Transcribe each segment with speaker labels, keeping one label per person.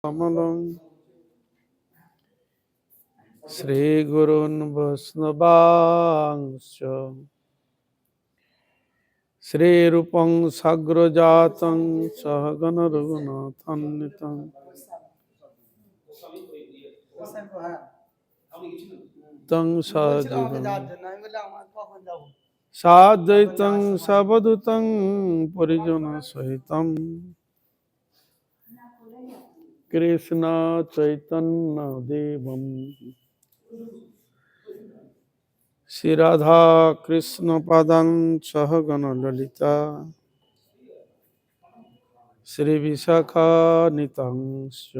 Speaker 1: कमलं श्रीगुरून् वैष्णवांश्च श्रीरूपं साग्रजातं सहगण रघुनाथान्वितं तं साद्वैतं सवधूतं परिजनसहितं कृष्ण चैतन्य देवं श्री राधा कृष्ण पदं सहगण ललिता श्री विशाखान्वितांश्च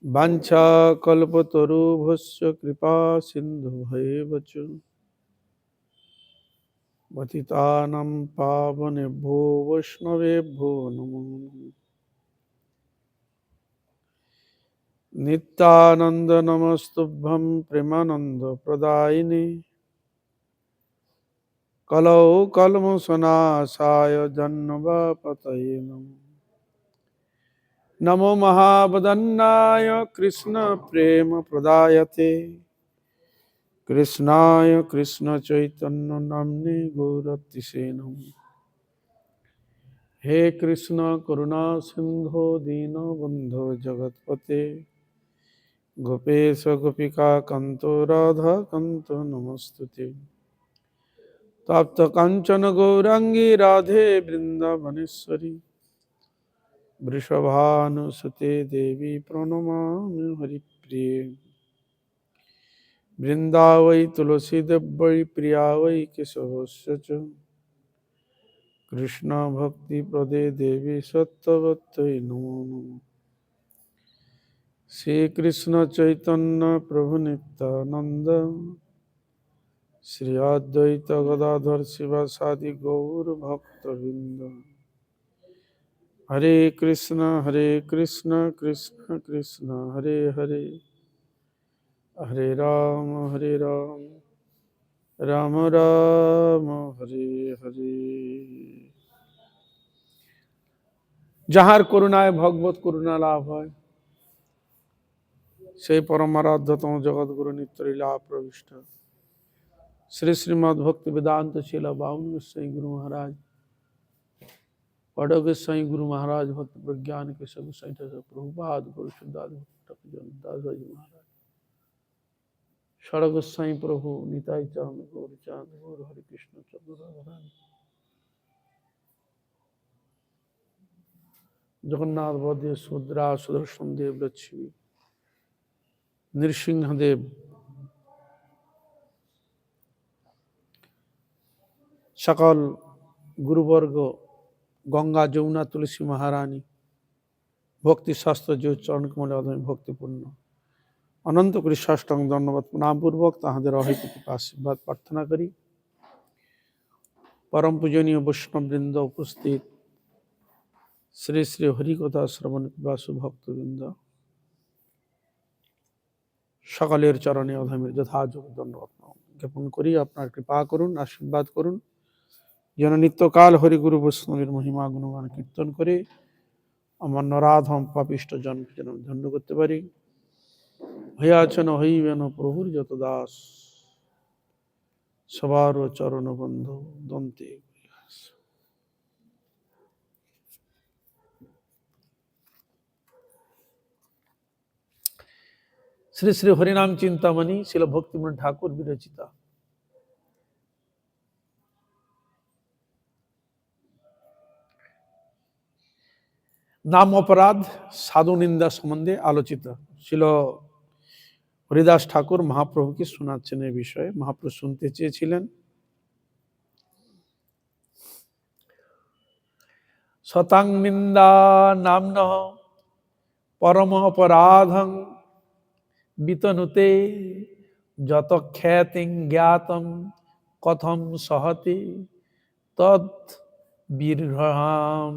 Speaker 1: वाञ्छाकल्पतरुभ्यश्च कृपा सिन्धुभैव च पतितानां पावनेभ्यो वैष्णवेभ्यो नमो नमः। नित्यानन्द नमस्तुभ्यं प्रेमानन्द प्रदायिने कलौ कल्मषनाशाय जन्मपतये नमः। नमो महावदन्नाय कृष्ण प्रेम प्रदायते कृष्णाय कृष्ण चैतन्य नाम्ने गौरतिसे नमः। हे कृष्ण करुणा सिंधु दीनबंधो जगतपते गोपेश गोपिका कांतो राधा कांतो नमस्तुते। तप्त कांचन गौरांगी राधे वृंदावनेश्वरी वृषभानुसुते देवी प्रणमामि हरिप्रिये। वृंदावै तुलसी देवै प्रिया वै केशवस्य च कृष्ण भक्ति प्रदे देवी सत्तवत्तै नमो नमः। श्री कृष्ण चैतन्य प्रभु नित्यानंद श्री अद्वैत गदाधर शिवासादि गौर भक्तवृंद। हरे कृष्ण कृष्ण कृष्ण हरे हरे हरे राम राम राम हरे हरे। যাহার করুণায় ভগবত করুণা লাভ হয় সেই পরমারাধ্যতম জগৎগুরু নিত্যলীলা প্রবিষ্ট শ্রী শ্রীমদ্ ভক্তি বেদান্ত শিল বাউন গোস্বাই গুরু মহারাজ বড় গোস্বাই গুরু মহারাজ ভক্ত প্রজ্ঞান কেশব গোস্বাই ঠাকুর প্রভুপাদ গুরু সিদ্ধার্থ ভট্ট দাসজি মহারাজ ষড় গোস্বাই প্রভু নিতাই চাঁদ গৌর হরে কৃষ্ণ চন্দ্র রাধারানী জগন্নাথ বলদেব সুভদ্রা সুদর্শন দেব লক্ষ্মী নৃসিংহদেব সকল গুরুবর্গ গঙ্গা যমুনা তুলসী মহারানী ভক্তি শাস্ত্র যে চরণ কমলে অধমে ভক্তিপূর্ণ অনন্ত করি ষষ্ঠং ধন্যবাদ প্রণামপূর্বক তাহাদের অহেতুক আশীর্বাদ প্রার্থনা করি। পরম পূজনীয় বৈষ্ণববৃন্দ উপস্থিত শ্রী শ্রী হরিকথা শ্রবণ পিপাসু ভক্তবৃন্দ সকলের চরণে অধমের যথাযোগ ধন্যবাদ জ্ঞাপন করি। আপনার কৃপা করুন, আশীর্বাদ করুন যেন নিত্যকাল হরিগুরু বৈষ্ণবের মহিমা গুণগান কীর্তন করে আমার নরাধম পাপিষ্ট জনকে যেন ধন্য করতে পারি। হইয়াছেন হইবেন প্রভুর যত দাস সবার চরণ বন্ধু দন্তে। শ্রী শ্রী হরিনাম চিন্তামণি শিল ভক্তিমোহন ঠাকুর বিরচিতা নাম অপরাধ সাধু নিন্দা সম্বন্ধে আলোচিত। শিল হরিদাস ঠাকুর মহাপ্রভুকে শোনাচ্ছেন এই বিষয়ে। মহাপ্রভু শুনতে চেয়েছিলেন। শতাং নিন্দা নাম্ন পরম অপরাধং বিতনুতে যত খ্যাতিং জ্ঞাতং কথম সহতি তদ বিরহাম।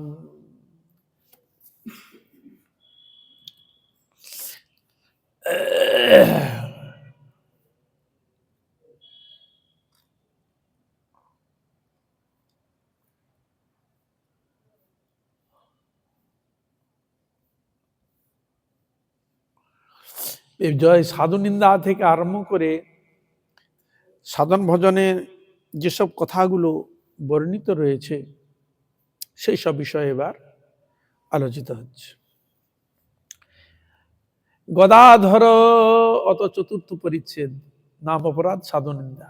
Speaker 1: এই জয় সাধু নিন্দা থেকে আরম্ভ করে সাধন ভজনে যেসব কথাগুলো বর্ণিত রয়েছে সেই সব বিষয়ে এবার আলোচিত হচ্ছে। গদাধর অত চতুর্থ পরিচ্ছেদ, নাম অপরাধ সাধু নিন্দা।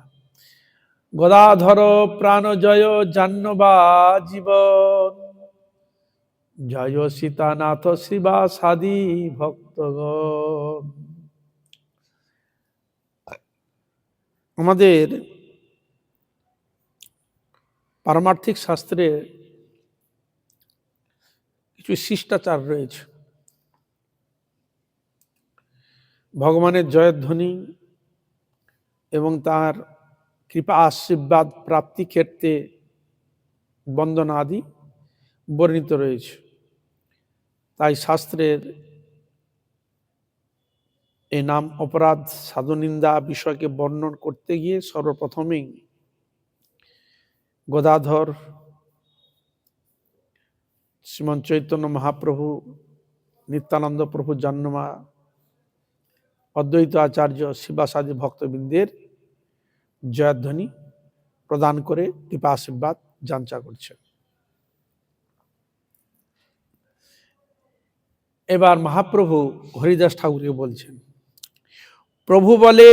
Speaker 1: গদাধর প্রাণ জয় জাহ্নবা জীবন, জয় সীতানাথ শিবা সাদি ভক্তগণ। আমাদের পারমার্থিক শাস্ত্রে কিছু শিষ্টাচার রয়েছে। ভগবানের জয়ধ্বনি এবং তার কৃপা আশীর্বাদ প্রাপ্তি ক্ষেত্রে বন্দনা আদি বর্ণিত রয়েছে। তাই শাস্ত্রের এই নাম অপরাধ সাধু নিন্দা বিষয়কে বর্ণন করতে গিয়ে সর্বপ্রথমেই গদাধর, শ্রীমন চৈতন্য মহাপ্রভু, নিত্যানন্দ প্রভু জাহ্নমা, অদ্বৈত আচার্য শিবাসাদি ভক্তবৃন্দের জয়ধ্বনি প্রদান করে কৃপা আশীর্বাদ যাঞ্চা করছে। এবার মহাপ্রভু হরিদাস ঠাকুরকে বলছেন, প্রভু বলে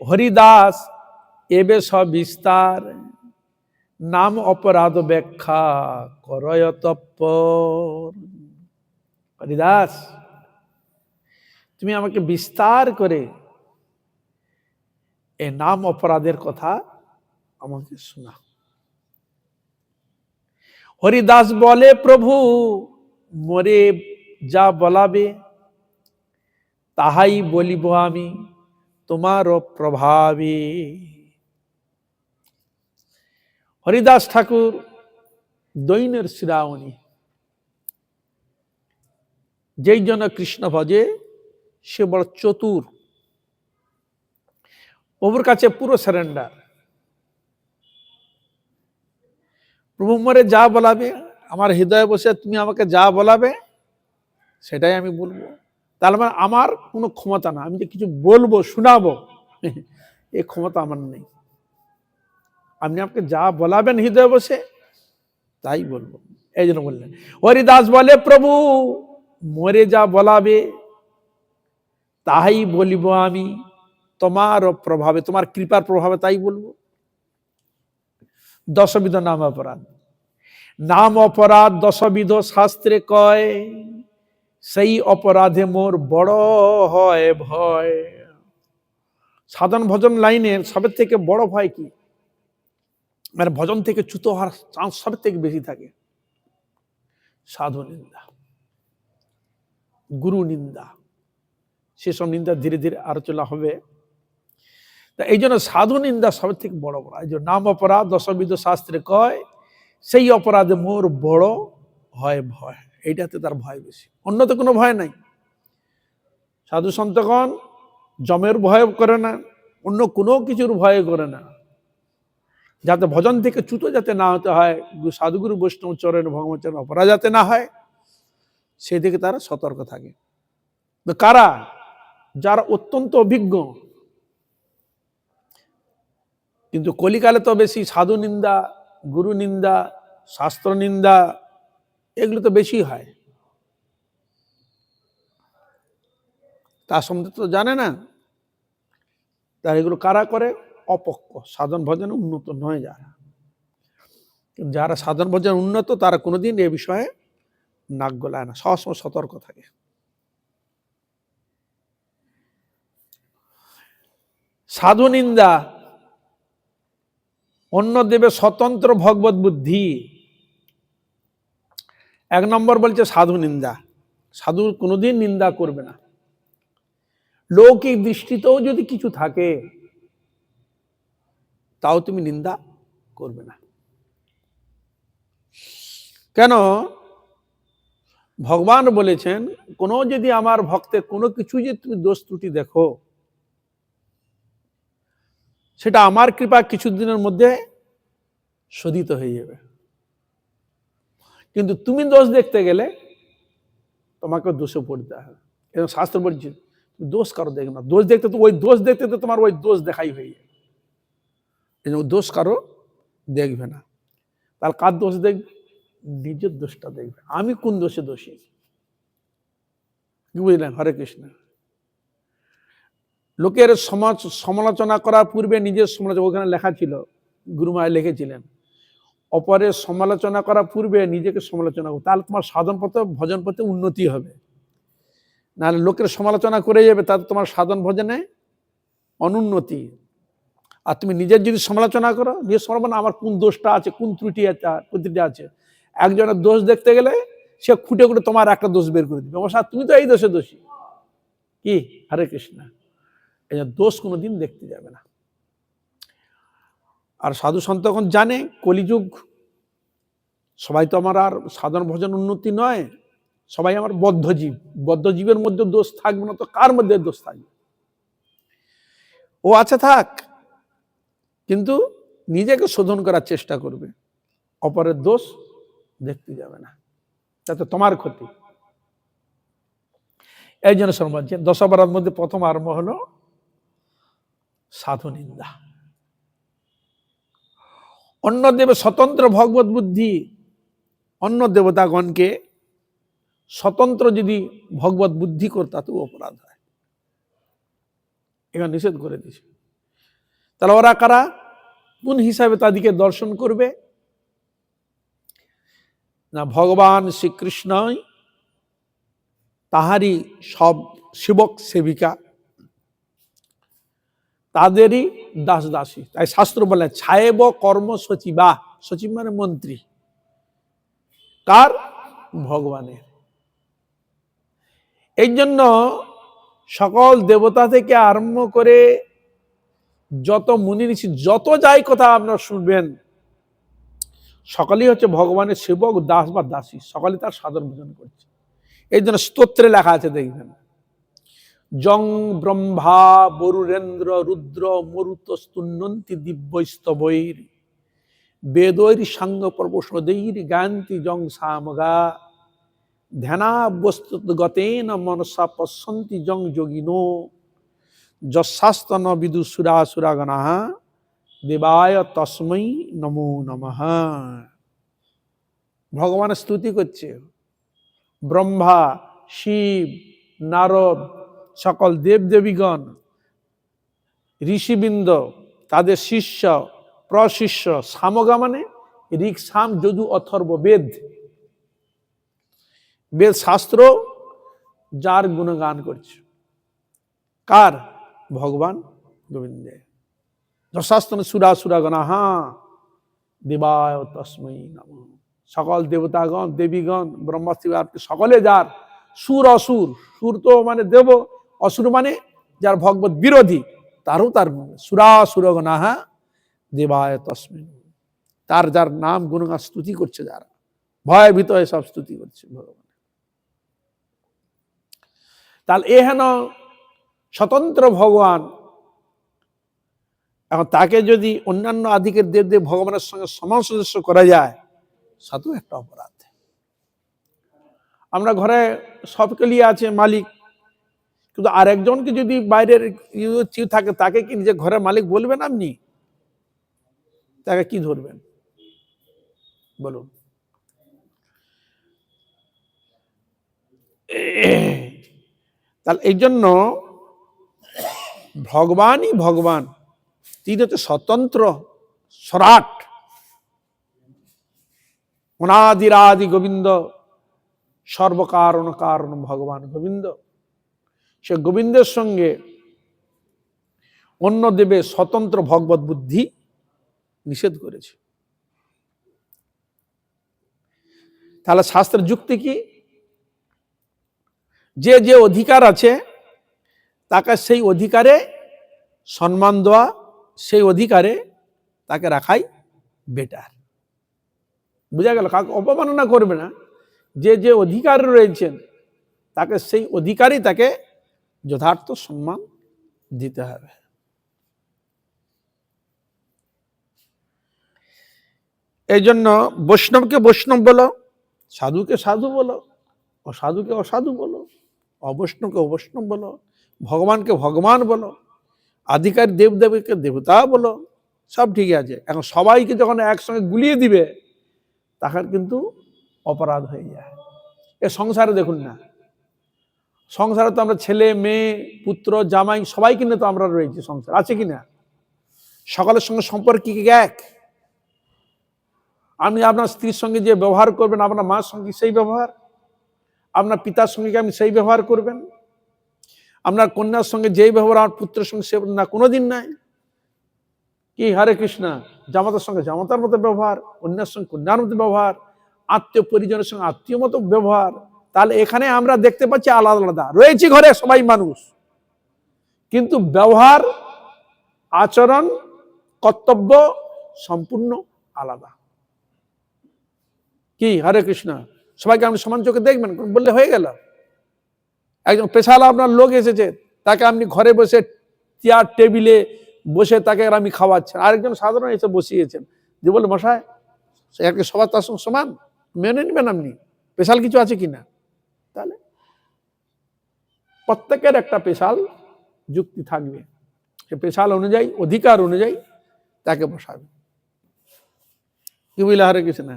Speaker 1: হরিদাস এবে সবিস্তার, নাম অপরাধ ব্যাখ্যা করয় তৎপর। হরিদাস, তুমি আমাকে বিস্তার করে এই নাম অপরাধের কথা আমাকে শোনা। হরিদাস বলে, প্রভু মোরে যা বলাবে তাহাই বলিব আমি তোমার প্রভাবে। হরিদাস ঠাকুর দৈনের শ্রাবণী, যেই জন্য কৃষ্ণ ভজে সে বড় চতুর, প্রভুর কাছে পুরো সারেন্ডার। প্রভু মোরে যা বলাবে, আমার হৃদয়ে বসে তুমি আমাকে যা বলাবে সেটাই আমি বলবো। তাহলে মানে আমার কোনো ক্ষমতা না, আমি যে কিছু বলবো শোনাবো এই ক্ষমতা আমার নেই। আপনি আমাকে যা বলাবেন হৃদয়ে বসে তাই বলবো। এই জন্য বললেন, হরিদাস বলে প্রভু মোরে যা বলাবে তাহাই বলিব আমি তোমার প্রভাবে, তোমার কৃপার প্রভাবে তাই বলবো। দশবিধ নাম অপরাধ, নাম অপরাধ দশবিধ শাস্ত্রে কয়, সেই অপরাধে মোর বড় হয় ভয়। সাধন ভজন লাইনের সবের থেকে বড় ভয় কি? মানে ভজন থেকে চ্যুত হওয়ার চান্স সবের থেকে বেশি থাকে সাধু নিন্দা, গুরু নিন্দা, সেসব নিন্দা ধীরে ধীরে আলোচনা হবে। তা এই জন্য সাধু নিন্দা সবের থেকে বড় বড়। এই জন্য নাম অপরাধ দশবিধ শাস্ত্রে কয়, সেই অপরাধে মোর বড় হয় ভয়। এইটাতে তার ভয় বেশি, অন্যতে কোনো ভয় নাই। সাধু সন্তগণ জমের ভয় করে না, অন্য কোনো কিছুর ভয় করে না, যাতে ভজন থেকে চ্যুত যাতে না হতে হয়, সাধুগুরু বৈষ্ণব চরণ ভগবান চরণ অপরাধ যাতে না হয়, সেদিকে তারা সতর্ক থাকে। তো কারা? যারা অত্যন্ত অভিজ্ঞ। কিন্তু কলিকালে তো বেশি সাধু নিন্দা, গুরু নিন্দা, শাস্ত্র নিন্দা এগুলো তো বেশি হয়। তার সম্বন্ধে তো জানে না, তার এগুলো কারা করে? অপক্ষ, সাধন ভজনে উন্নত নয় যারা। যারা সাধন ভজন উন্নত তারা কোনোদিন এ বিষয়ে নাক গলায় না, সবসময় সতর্ক থাকে। সাধু নিন্দা, অন্য দেবে স্বতন্ত্র ভগবত বুদ্ধি। এক নম্বর বলছে সাধু নিন্দা, সাধু কোনোদিন নিন্দা করবে না। লৌকিক দৃষ্টিতেও যদি কিছু থাকে তাও তুমি নিন্দা করবে না। কেন? ভগবান বলেছেন, কোনো যদি আমার ভক্তের কোনো কিছু যদি তুমি দোষ ত্রুটি দেখো, সেটা আমার কৃপা কিছুদিনের মধ্যে শোধিত হয়ে যাবে। কিন্তু তুমি দোষ দেখতে গেলে তোমাকে দোষে পড়তে হবে। এবং শাস্ত্র বলছে দোষ কারো দেখবে না, দোষ দেখতে তো ওই দোষ দেখতে তো তোমার ওই দোষ দেখাই হয়ে যায়, দোষ কারো দেখবে না। তাহলে কার দোষ দেখবে? নিজের দোষটা দেখবে, আমি কোন দোষে দোষী। কি বুঝলেন? হরে কৃষ্ণ। লোকের সমালোচনা করার পূর্বে নিজের সমালোচনা, ওখানে লেখা ছিল, গুরুমায় লিখেছিলেন, অপরের সমালোচনা করার পূর্বে নিজেকে সমালোচনা করো, তাহলে তোমার সাধন পথে ভজন পথে উন্নতি হবে। নাহলে লোকের সমালোচনা করে যাবে, তাতে তোমার সাধন ভজনে অনুন্নতি। আর তুমি নিজের যদি সমালোচনা করো, নিজের সমালোচনা, আমার কোন দোষটা আছে, কোন ত্রুটিটা আছে, একজনের দোষ দেখতে গেলে সে খুঁটে খুঁটে তোমার একটা দোষ বের করে দিবে, অবশ্য তুমি তো এই দোষে দোষী। কি? হরে কৃষ্ণ। এই দোষ কোনোদিন দেখতে যাবে না। আর সাধু সন্ত এখন জানে কলিযুগ, সবাই তো আমার আর সাধন ভজন উন্নতি নয়, সবাই আমার বদ্ধজীব, বদ্ধজীবের মধ্যে দোষ থাকবে না তো কার মধ্যে দোষ থাকবে? ও আছে থাক, কিন্তু নিজেকে শোধন করার চেষ্টা করবে, অপরের দোষ দেখতে যাবে না, তাতে তোমার ক্ষতি। এই জন্য শোনাচ্ছেন 10 অপরাধের মধ্যে প্রথম আরম্ভ হলো সাধু নিন্দা। অন্য দেবে স্বতন্ত্র ভগবত বুদ্ধি, অন্য দেবতাগণকে স্বতন্ত্র যদি ভগবত বুদ্ধি করতে তো অপরাধ হয়, এখানে নিষেধ করে দিয়েছে। তাহলে ওরা কারা? কোন হিসাবে তাদেরকে দর্শন করবে? না, ভগবান শ্রীকৃষ্ণই তাহারই সব সেবক সেবিকা, তাদেরই দাস দাসী। তাই শাস্ত্র বলে ছায়েব কর্ম সচিবা, সচিব মানে মন্ত্রী, কার? ভগবানের। এই জন্য সকল দেবতা থেকে আরম্ভ করে যত মুনি ঋষি, যত যাই কথা আপনারা শুনবেন, সকলেই হচ্ছে ভগবানের সেবক, দাস বা দাসী, সকলেই তার সাধন ভজন করছে। এই জন্য স্তোত্রে লেখা আছে, দেখবেন, জং ব্রহ্মা বরুরেন্দ্র রুদ্র মরুত স্তুন্নন্তি দিব্যস্তবৈর বেদৈর সাঙ্গ প্রবসদৈর গায়ন্তি জং সামগা ধ্যানাবস্তুত গতেন মনসা পশ্যন্তি জং যোগিনো যশাস্তন বিদু সুরাসুরাগণাঃ দেবায় তস্मै নমো নমঃ। ভগবানের স্তুতি করছে ব্রহ্মা, শিব, নারদ, সকল দেবদেবীগণ, ঋষিবৃন্দ, তাদের শিষ্য প্রশিষ্য, সামগা মানে ঋক সাম যজু অথর্ব, বেদ, বেদ শাস্ত্র যার গুণগান করছে, কার? ভগবান গোবিন্দে। যশাস্তন সুরাসুরাগণাঃ দেবায় তস্मै নমঃ। সকল দেবতাগণ, দেবীগণ, ব্রহ্মা শিব সকলে যার, সুর অসুর, সুর তো মানে দেব, অসুর মানে যার ভগবত বিরোধী, তারও তার সুরাসুরগণাঃ দেবায় তস্मै, তার যার নাম গুণগান স্তুতি করছে, যারা ভয় ভীত হয়ে সব স্তুতি করছে ভগবান। তাহলে এ হেন স্বতন্ত্র ভগবান, এখন তাকে যদি অন্যান্য আদিকের দেব ভগবানের সঙ্গে সামঞ্জস্য করা যায়, সাধু একটা অপরাধ। আমরা ঘরে সবকে নিয়ে আছে মালিক, কিন্তু আর একজনকে যদি বাইরের থাকে, তাকে কি নিজে ঘরের মালিক বলবেন? আপনি তাকে কি ধরবেন বলুন? তাহলে এই জন্য ভগবানই ভগবান, তিনি হচ্ছে স্বতন্ত্র সরাট, অনাদিরাদি গোবিন্দ, সর্বকারণ কারণ ভগবান গোবিন্দ। সে গোবিন্দের সঙ্গে অন্য দেবে স্বতন্ত্র ভগবত বুদ্ধি নিষেধ করেছে। তাহলে শাস্ত্রের যুক্তি কি? যে যে অধিকার আছে তাকে সেই অধিকারে সম্মান দেওয়া, সেই অধিকারে তাকে রাখাই বেটার। বুঝা গেল? কাউকে অপমাননা করবে না, যে যে অধিকার রয়েছেন তাকে সেই অধিকারই তাকে যথার্থ সম্মান দিতে হবে। এই জন্য বৈষ্ণবকে বৈষ্ণব বলো, সাধুকে সাধু বলো, অসাধুকে অসাধু বলো, অবৈষ্ণবকে অবৈষ্ণব বলো, ভগবানকে ভগবান বলো, আধিকারিক দেবদেবীকে দেবতা বলো, সব ঠিক আছে। এখন সবাইকে যখন একসঙ্গে গুলিয়ে দিবে তখন কিন্তু অপরাধ হয়ে যায়। এ সংসারে দেখুন না, সংসারে তো আমরা ছেলে মেয়ে পুত্র জামাই সবাই কিনে তো আমরা রয়েছি, সংসার আছে কিনা? সকলের সঙ্গে সম্পর্ক কি এক? আপনি আপনার স্ত্রীর সঙ্গে যে ব্যবহার করবেন, আপনার মার সঙ্গে সেই ব্যবহার, আপনার পিতার সঙ্গে কি আপনি সেই ব্যবহার করবেন? আপনার কন্যার সঙ্গে যেই ব্যবহার আমার পুত্রের সঙ্গে সে না, কোনোদিন নাই। কি হরে কৃষ্ণ, জামাতার সঙ্গে জামাতার মতো ব্যবহার, কন্যার সঙ্গে কন্যার মতো ব্যবহার, আত্মীয় পরিজনের সঙ্গে আত্মীয় মতো ব্যবহার। তাহলে এখানে আমরা দেখতে পাচ্ছি আলাদা আলাদা রয়েছে, ঘরে সবাই মানুষ, কিন্তু ব্যবহার আচরণ কর্তব্য সম্পূর্ণ আলাদা। কি হরে কৃষ্ণ, সবাইকে আপনি সমান চোখে দেখবেন বললে হয়ে গেল? একজন পেশালা আপনার লোক এসেছে, তাকে আপনি ঘরে বসে চেয়ার টেবিলে বসে তাকে আমি খাওয়াচ্ছেন, আরেকজন সাধারণ এসে বসিয়েছেন, যে বলে মশাই একে সবার তার সঙ্গে সমান মেনে নেবেন আপনি? স্পেশাল কিছু আছে কিনা? তাহলে প্রত্যেকের একটা স্পেশাল যুক্তি থাকবে, সে স্পেশাল অনুযায়ী অধিকার অনুযায়ী তাকে বসাবে। কি বুঝলে হরে কৃষ্ণ?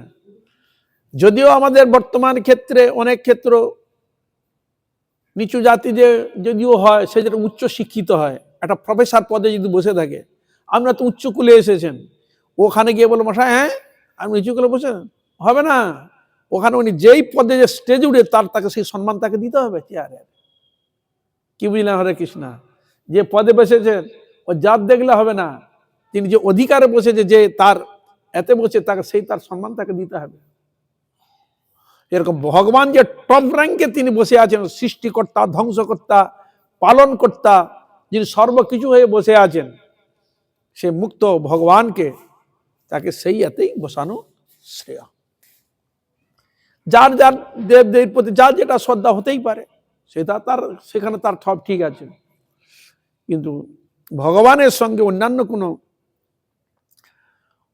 Speaker 1: যদিও আমাদের বর্তমান ক্ষেত্রে অনেক ক্ষেত্র নিচু জাতি যে যদিও হয়, সে যেটা উচ্চ শিক্ষিত হয়, একটা প্রফেসর পদে যদি বসে থাকে, আমরা তো উচ্চ কুলে এসেছেন, ওখানে গিয়ে বলো মশাই হ্যাঁ আমি নিচু কুলে বসে হবে না, ওখানে উনি যেই পদে যে স্টেজ উঠে তাকে সেই সম্মান তাকে দিতে হবে চেয়ারে। কি বুঝলেন হরে কৃষ্ণ? যে পদে বসেছেন ও জাত দেখলে হবে না, তিনি যে অধিকারে বসেছে, যে তার এতে বসে তাকে সেই তার সম্মান তাকে দিতে হবে। এরকম ভগবান যে টপ র্যাঙ্কে তিনি বসে আছেন, সৃষ্টিকর্তা, ধ্বংসকর্তা, পালনকর্তা, যিনি সর্বকিছু হয়ে বসে আছেন, সে মুক্ত ভগবানকে তাকে সেই এতেই বসানো শ্রেয়। যার যার দেব দেবীর প্রতি যার যেটা শ্রদ্ধা হতেই পারে, সেটা তার সেখানে তার সব ঠিক আছে, কিন্তু ভগবানের সঙ্গে অন্যান্য কোনো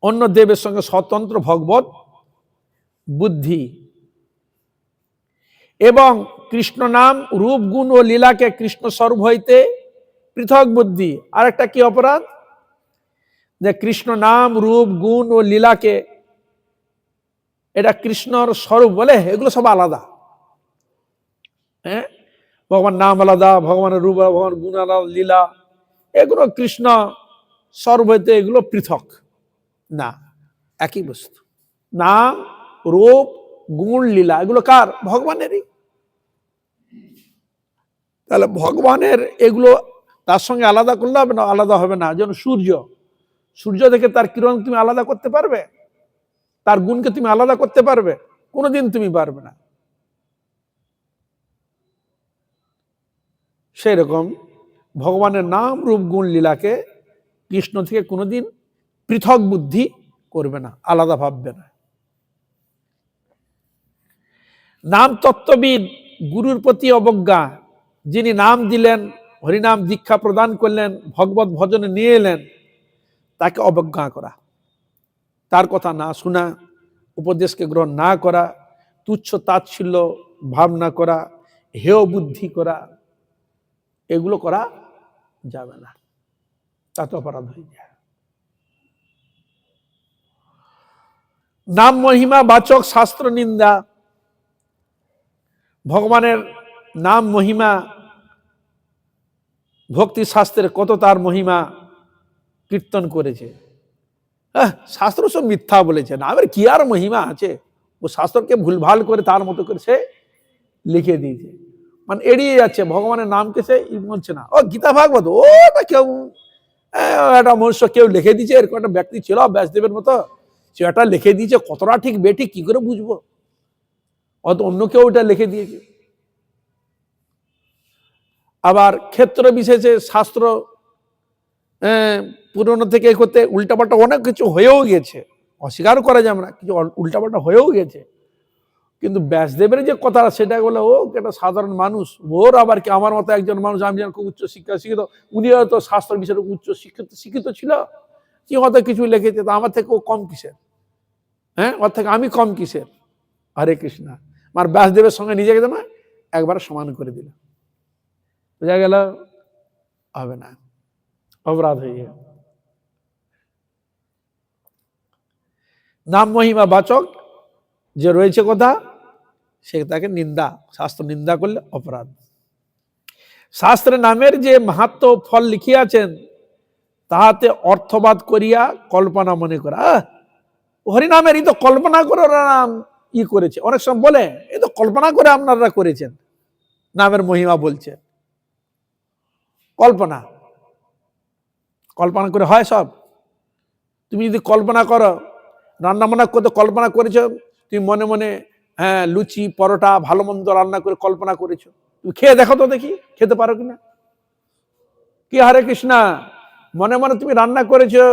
Speaker 1: অন্য দেবের সঙ্গে স্বতন্ত্র ভগবত বুদ্ধি এবং কৃষ্ণ নাম রূপ গুণ ও লীলাকে কৃষ্ণ স্বরূপ হইতে পৃথক বুদ্ধি। আর একটা কি অপরাধ? যে কৃষ্ণ নাম রূপ গুণ ও লীলাকে এটা কৃষ্ণর স্বরূপ বলে, এগুলো সব আলাদা। হ্যাঁ, ভগবান নাম আলাদা, ভগবানের রূপ, ভগবান গুণ আলাদা, লীলা এগুলো কৃষ্ণ স্বরূপ হইতে এগুলো পৃথক না, একই বস্তু। নাম রূপ গুণ লীলা এগুলো কার? ভগবানেরই। তাহলে ভগবানের এগুলো তার সঙ্গে আলাদা করলে হবে না? আলাদা হবে না। যেমন সূর্য থেকে তার কিরণ তুমি আলাদা করতে পারবে? তার গুণকে তুমি আলাদা করতে পারবে? কোনোদিন তুমি পারবে না। সেই রকম ভগবানের নাম রূপ গুণ লীলাকে কৃষ্ণ থেকে কোনোদিন পৃথক বুদ্ধি করবে না, আলাদা ভাববে না। নাম তত্ত্ববিদ গুরুর প্রতি অবজ্ঞা, যিনি নাম দিলেন, হরিনাম দীক্ষা প্রদান করলেন, ভগবত ভজনে নিয়ে এলেন, তাকে অবজ্ঞা করা, তার কথা না শোনা, উপদেশকে গ্রহণ না করা, তুচ্ছ তাচ্ছিল্য ভাবনা করা, হেয় বুদ্ধি করা, এগুলো করা যাবে না, তাতে অপরাধ হয়ে যায়। নাম মহিমা বাচক শাস্ত্র নিন্দা, ভগবানের নাম মহিমা ভক্তি শাস্ত্রের কত তার মহিমা কীর্তন করেছে, শাস্ত্র সব মিথ্যা বলেছে, নামের কি আর মহিমা আছে, ও শাস্ত্রকে ভুলভাল করে তার মতো করে সে লিখে দিয়েছে, মানে এড়িয়ে যাচ্ছে, ভগবানের নামকে সে বলছে না। ও গীতা ভাগবত ওটা কেউ একটা মনুষ্য কেউ লিখে দিয়েছে, এরকম একটা ব্যক্তি ছিল ব্যাসদেবের মতো, সে এটা লিখে দিয়েছে, কতটা ঠিক বেঠিক কি করে বুঝবো? অত অন্য কেউ এটা লিখে দিয়েছে। আবার ক্ষেত্র বিশেষে শাস্ত্র পুরনো থেকে করতে উল্টাপাল্টা অনেক কিছু হয়েও গেছে, অস্বীকার করা যাবে না, কিছু উল্টাপাল্টা হয়েও গেছে, কিন্তু ব্যাসদেবের যে কথাটা সেটা বলে ও একটা সাধারণ মানুষ, ওর আবার কি আমার মতো একজন মানুষ, আমি যেন খুব উচ্চ শিক্ষা শিক্ষিত, উনি হয়তো শাস্ত্র বিষয়ে উচ্চ শিক্ষিত ছিল, কি হয়তো কিছু লিখেছে, তা আমার থেকে ও কম কিসের? হ্যাঁ, ওর থেকে আমি কম কিসের? হরে কৃষ্ণ। আমার ব্যাসদেবের সঙ্গে নিজেকে না একবার সমান করে দিল, বোঝা গেল? হবে না, অপরাধ হয়ে যাবে। নাম মহিমা বাচক যে রয়েছে কথা, সে তাকে নিন্দা, শাস্ত্র নিন্দা করলে অপরাধ। শাস্ত্রে নামের যে মাহাত্ম্য ফল লিখিয়াছেন, তাহাতে অর্থবাদ করিয়া কল্পনা মনে করা। হরিনামের এই তো কল্পনা করে নাম করেছে। অনেক সময় বলে এই তো কল্পনা করে আপনারা করেছেন, নামের মহিমা বলছে। কল্পনা কল্পনা করে হয় সব? তুমি যদি কল্পনা করো, রান্না বান্না করতে কল্পনা করেছো, তুমি মনে মনে হ্যাঁ লুচি পরোটা ভালো মন্দ রান্না করে কল্পনা করেছো, তুমি খেয়ে দেখো তো দেখি খেতে পারো কিনা। কি হরে কৃষ্ণা, মনে মনে তুমি রান্না করেছো,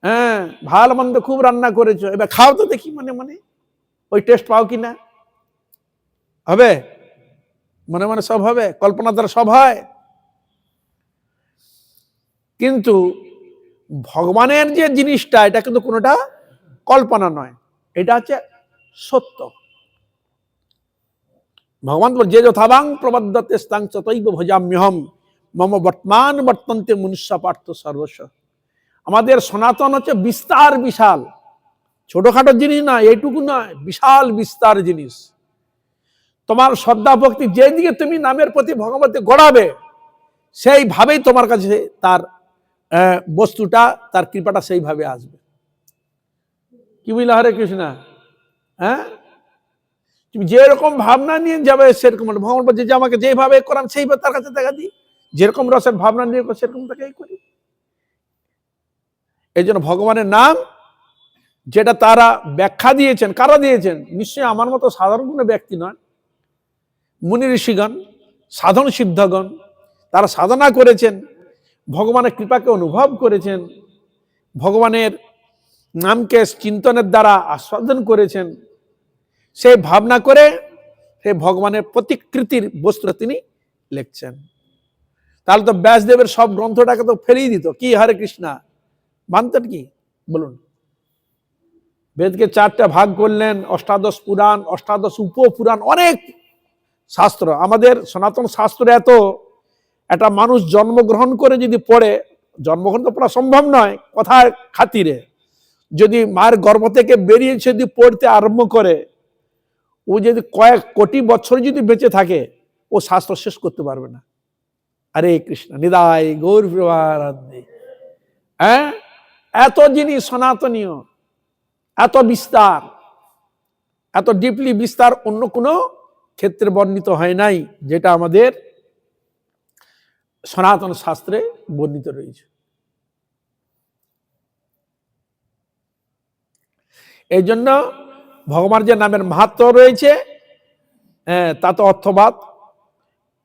Speaker 1: হ্যাঁ ভালো মন্দ খুব রান্না করেছো, এবার খাও তো দেখি মনে মনে, ওই টেস্ট পাও কিনা। হবে? মনে মনে সব হবে, কল্পনা দ্বারা সব হয়। কিন্তু ভগবানের যে জিনিসটা, এটা কিন্তু কোনোটা কল্পনা নয়, এটা হচ্ছে সত্য। ভগবান যে যথাবাং প্রবদ্ধতে স্তাং ততৈব ভজাম্যহম মম বর্তমান বর্তন্তে মনুষ্য পার্থ সর্বস্ব। আমাদের সনাতন হচ্ছে বিস্তার, বিশাল, ছোটখাটো জিনিস না, এইটুকু নয়, বিশাল বিস্তার জিনিস। তোমার শ্রদ্ধা ভক্তি যেদিকে তুমি নামের প্রতি ভগবতী গড়াবে, সেইভাবেই তোমার কাছে তার বস্তুটা, তার কৃপাটা সেইভাবে আসবে। কি বুঝলে হরে কৃষ্ণা? হ্যাঁ, তুমি যেরকম ভাবনা নিয়ে যাবে সেরকম, ভগবান বলছে যে আমাকে যেভাবে করান সেইভাবে তার কাছে দেখা দিই, যেরকম রসের ভাবনা নিয়ে সেরকম তাকেই করি। এই জন্য ভগবানের নাম যেটা তারা ব্যাখ্যা দিয়েছেন, কারা দিয়েছেন? নিশ্চয়ই আমার মতো সাধারণ কোনো ব্যক্তি নয়, মুনি ঋষিগণ, সাধন সিদ্ধগণ, তারা সাধনা করেছেন, ভগবানের কৃপাকে অনুভব করেছেন, ভগবানের নামকে চিন্তনের দ্বারা আস্বাদন করেছেন, সেই ভাবনা করে সেই ভগবানের প্রতিকৃতির বস্তুটা তিনি লিখছেন। তাহলে তো ব্যাসদেবের সব গ্রন্থটাকে তো ফেরিয়ে দিত। কি হরে কৃষ্ণা, মানতেন কি বলুন? বেদকে 4টা ভাগ করলেন, অষ্টাদশ পুরাণ, অষ্টাদশ উপপুরাণ, অনেক শাস্ত্র। আমাদের সনাতন শাস্ত্র এত, একটা মানুষ জন্মগ্রহণ করে যদি পড়ে, জন্মগ্রহণ তো পড়া সম্ভব নয় কথার খাতিরে, যদি মায়ের গর্ভ থেকে বেরিয়ে যদি পড়তে আরম্ভ করে, ও যদি কয়েক কোটি বছর যদি বেঁচে থাকে, ও শাস্ত্র শেষ করতে পারবে না। হরে কৃষ্ণ, নিদায় গৌর প্রেমানন্দে। হ্যাঁ, এত জিনিস সনাতনীয়, এত বিস্তার, এত ডিপলি বিস্তার অন্য কোনো ক্ষেত্রে বর্ণিত হয় নাই, যেটা আমাদের সনাতন শাস্ত্রে বর্ণিত রয়েছে। এই জন্য ভগবান যে নামের মাহাত্ম্য রয়েছে, তা তো অর্থবাদ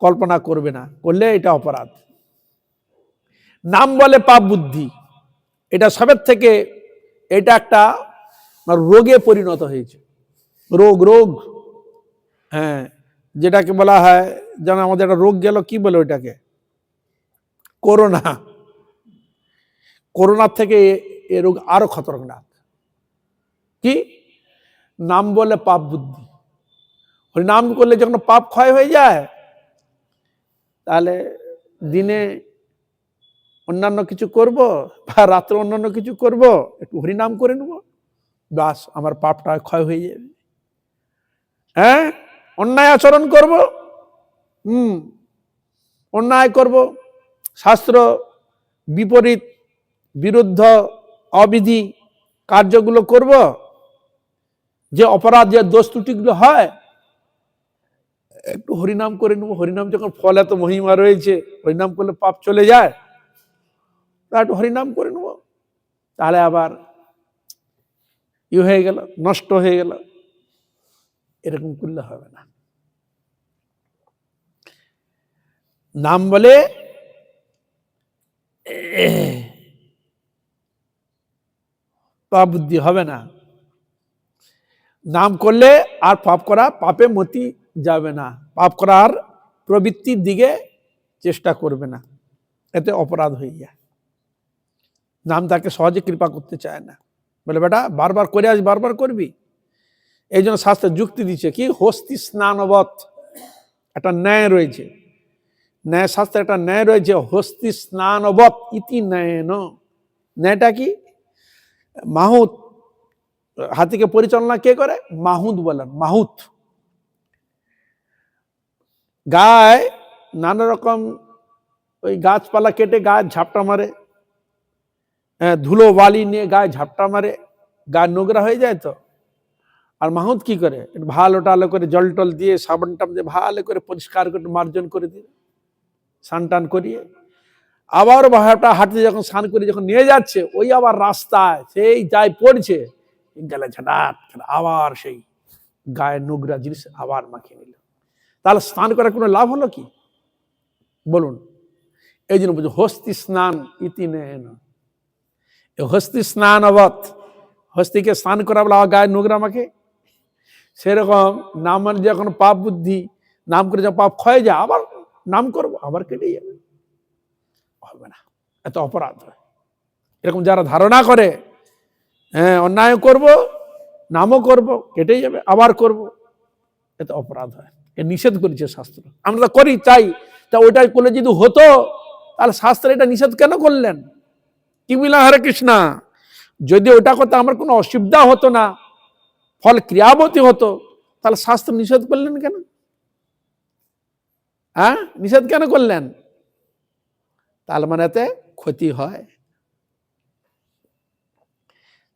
Speaker 1: কল্পনা করবে না, করলে এটা অপরাধ। নাম বলে পাপ বুদ্ধি, এটা সবের থেকে এটা একটা রোগে পরিণত হয়েছে। রোগ, রোগ, হ্যাঁ, যেটাকে বলা হয়, যেন আমাদের একটা রোগ গেল, কি বলে ওইটাকে? করোনা। করোনার থেকে এ রোগ আরো খতরনাক। কি? নাম বলে পাপ বুদ্ধি। ওই নাম করলে যখন পাপ ক্ষয় হয়ে যায়, তাহলে দিনে অন্যান্য কিছু করব বা রাত্রে অন্যান্য কিছু করব, একটু হরিনাম করে নেব, বাস আমার পাপটা ক্ষয় হয়ে যাবে। হ্যাঁ, অন্যায় আচরণ করব, অন্যায় করব, শাস্ত্র বিপরীত বিরুদ্ধ অবিধি কার্যগুলো করব, যে অপরাধ, যে দোষ ত্রুটিগুলো হয়, একটু হরিনাম করে নেব। হরিনাম যখন ফল এত মহিমা রয়েছে, হরিনাম করলে পাপ চলে যায়, তা একটু হরিনাম করে নেব, তাহলে আবার হয়ে গেল, নষ্ট হয়ে গেল। এরকম করলে হবে না। নাম বলে পাপ বুদ্ধি হবে না। নাম করলে আর পাপ করা, পাপে মতি যাবে না, পাপ করার প্রবৃত্তির দিকে চেষ্টা করবে না, এতে অপরাধ হয়ে যায়। নাম তাকে সহজে কৃপা করতে চায় না, বলে বেটা বারবার করে আজ বারবার করবি। এই জন্য শাস্ত্রে যুক্তি দিচ্ছে কি, হস্তি স্নানবৎ একটা ন্যায় রয়েছে। ন্যায় শাস্ত্রে একটা ন্যায় রয়েছে, হস্তি স্নানবৎ ইতি ন্যায়ন। ন্যায়টা কি? মাহুত, হাতিকে পরিচালনা কে করে? মাহুত বলেন, মাহুত। গায়ে নানা রকম ওই গাছপালা কেটে গায়ে ঝাপটা মারে, ধুলো বালি নিয়ে গায়ে ঝাপটা মারে, গায়ে নোংরা হয়ে যায় তো। আর মাহুত কি করে? ভালো টালো করে জল টল দিয়ে সাবান টান দিয়ে ভালো করে পরিষ্কার করে মার্জন করে দিয়ে স্নান টান করিয়ে আবার ভাড়াটা হাঁটতে যখন স্নান করে যখন নিয়ে যাচ্ছে, ওই আবার রাস্তায় সেই যাই পড়ছে, গেলে ঝাঁটাট আবার সেই গায়ে নোংরা জিনিস আবার মাখিয়ে নিল। তাহলে স্নান করার কোনো লাভ হলো কি বলুন? এই জন্য বলছি হস্তি স্নান ইতি নেন। হস্তি স্নান অবৎ, হস্তিকে স্নান করা বলে আবার গায়ে নোংরা মাখে। সেরকম নাম মানে যখন পাপ বুদ্ধি নাম করে যখন পাপ ক্ষয়ে যায়, আবার নাম করবো, আবার কেটে যাবে, হবে না, এত অপরাধ হয়। এরকম যারা ধারণা করে অন্যায় করব, নামও করব, কেটে যাবে, আবার করব, এত অপরাধ হয়। এ নিষেধ করেছে শাস্ত্র। আমরা তো করি চাই, তা ওইটাই করলে যদি হতো তাহলে শাস্ত্র এটা নিষেধ কেন করলেন? কি বললাম? হরে কৃষ্ণা। যদি ওটা করতে আমার কোনো অসুবিধা হতো না, ফল ক্রিয়াবতী হতো, তাহলে শাস্ত্র নিষেধ করলেন কেন? হ্যাঁ, নিষেধ কেন করলেন? তাহলে মানে এতে ক্ষতি হয়,